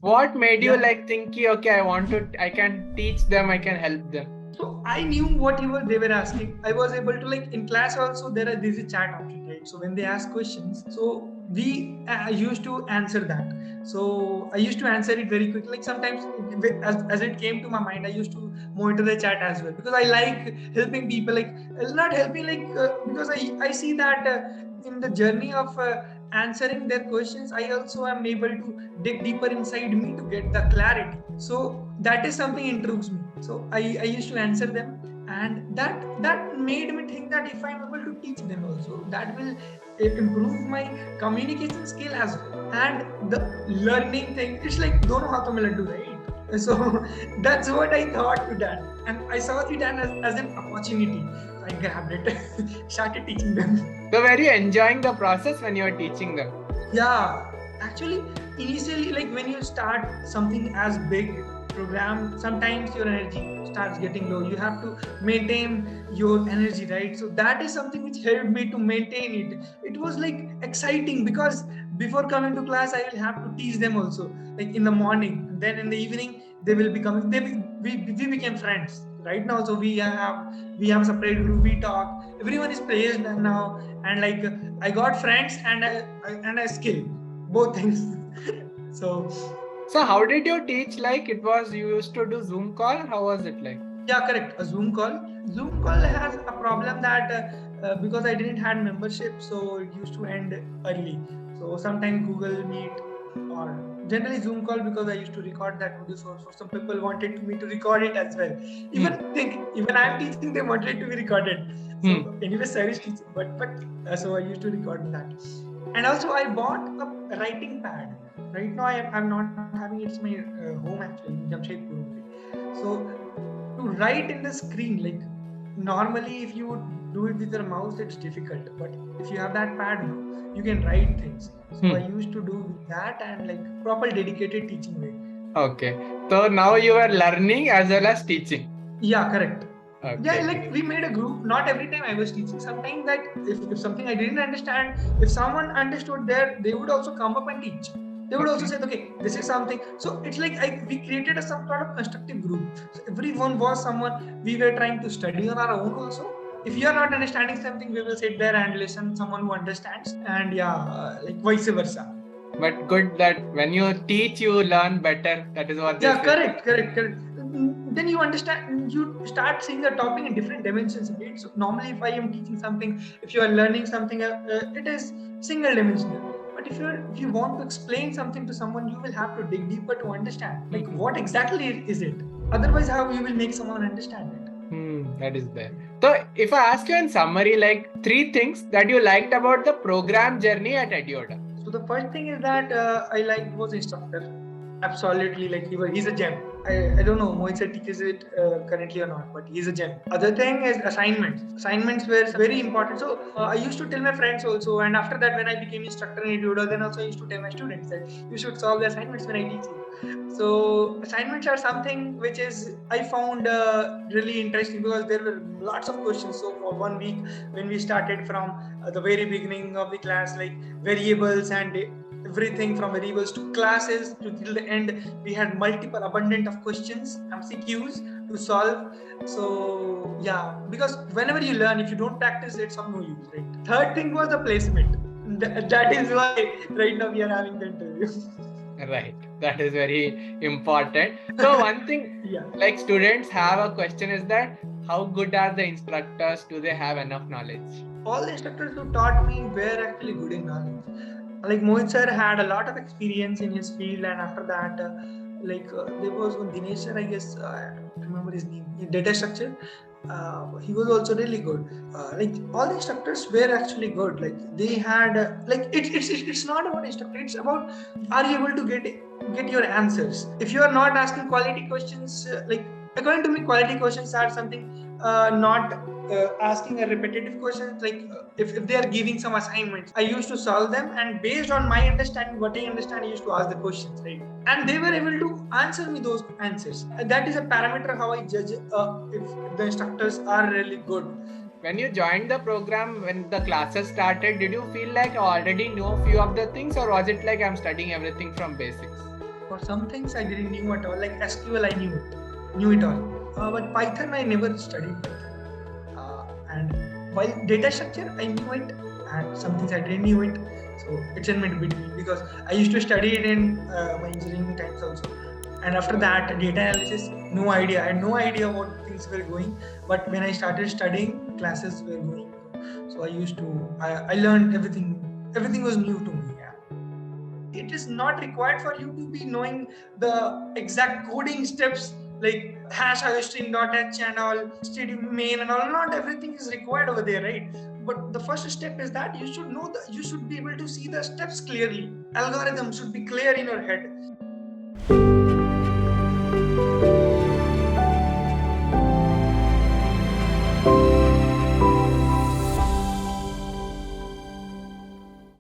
What made you Yeah. like think, okay, I can teach them, I can help them? So I knew what they were asking. I was able to, like, in class also there's a chat option, right? So when they ask questions, so we used to answer that. So I used to answer it very quickly. Like sometimes, as it came to my mind, I used to monitor the chat as well because I like helping people. Like not helping, like because I see that in the journey of answering their questions, I also am able to dig deeper inside me to get the clarity. So that is something intrigues me. So I used to answer them, and that made me think that if I'm able to teach them also, that will improve my communication skill as well. And the learning thing, it's like dono haathon mein laddu, right? So that's what I thought to that, and I saw it as an opportunity. So I grabbed it, started teaching them. So were you enjoying the process when you were teaching them? Yeah, actually, initially, like when you start something as big program, sometimes your energy starts getting low. You have to maintain your energy, right? So that is something which helped me to maintain it. It was like exciting because before coming to class, I will have to teach them also, like in the morning. Then in the evening, they will be coming. We became friends. Right now, so we have a separate group. We talk. Everyone is praised now, and like I got friends and a skill, both things. so So how did you teach? Like it was, you used to do Zoom call? How was it like? yeah, correct. A Zoom call. Zoom call has a problem that because I didn't had membership, so it used to end early. So sometimes Google Meet or generally Zoom call because I used to record that video. So some people wanted me to record it as well. Even I'm teaching, they wanted it to be recorded. So anyway, service teaching, but so I used to record that. And also I bought a writing pad. Right now I'm not having it. It's my home actually in Jamshedpur only. So to write in the screen, like normally if you do it with your mouse it's difficult, but if you have that pad now you can write things. So I used to do that and like proper dedicated teaching way. Okay, so now you are learning as well as teaching. Yeah, correct. Okay. Yeah, like we made a group. Not every time I was teaching. Sometimes that if something I didn't understand, if someone understood there, they would also come up and teach. They would also say, okay, this is something. So it's like we created some sort of constructive group. So everyone was someone we were trying to study on our own also. If you are not understanding something, we will sit there and listen someone who understands, and like vice versa. But good that when you teach, you learn better. That is what they say. Correct. Then you understand, you start seeing the topic in different dimensions, right? So normally if I am teaching something, if you are learning something, it is single dimensional. But if you want to explain something to someone, you will have to dig deeper to understand, like what exactly is it. Otherwise, how you will make someone understand it? That is there. So if I ask you in summary, like 3 things that you liked about the program journey at Edyoda. So the first thing is that I liked was instructor. Absolutely, like he's a gem. I don't know Mohit sir teaches it currently or not, but he's a gem. Other thing is assignments. Assignments were very important. So I used to tell my friends also, and after that when I became instructor in Edyoda, then also I used to tell my students that you should solve the assignments when I teach you. So assignments are something which is I found really interesting because there were lots of questions. So for 1 week when we started from the very beginning of the class, like variables and everything from variables to classes to till the end, we had multiple abundant of questions, MCQs to solve. So yeah, because whenever you learn, if you don't practice, it's of no use, right? Third thing was the placement. That is why right now we are having the interview. Right, that is very important. So one thing, like students have a question is that how good are the instructors? Do they have enough knowledge? All the instructors who taught me were actually good in knowledge. Like Mohit sir had a lot of experience in his field, and after that, there was one Dinesh sir, I guess I don't remember his name, in data structure. He was also really good. Like all the instructors were actually good. Like they had it's not about instructor. It's about are you able to get your answers. If you are not asking quality questions, like according to me, quality questions are something not asking a repetitive question. Like if they are giving some assignments, I used to solve them, and based on my understanding, what I understand, I used to ask the questions, right? And they were able to answer me those answers. That is a parameter how I judge if the instructors are really good. When you joined the program, when the classes started, did you feel like you already know a few of the things, or was it like I'm studying everything from basics? For some things I didn't knew at all. Like SQL, I knew it all. But Python, I never studied Python. And while data structure, I knew it, and some things I didn't knew it. So it's in between, because I used to study it in my engineering times also. And after that, data analysis, no idea. I had no idea what things were going. But when I started studying, classes were going. So I learned everything. Everything was new to me. Yeah. It is not required for you to be knowing the exact coding steps like hash iostream.h and all, stadium main and all. Not everything is required over there, right? But the first step is that you should be able to see the steps clearly. Algorithm should be clear in your head.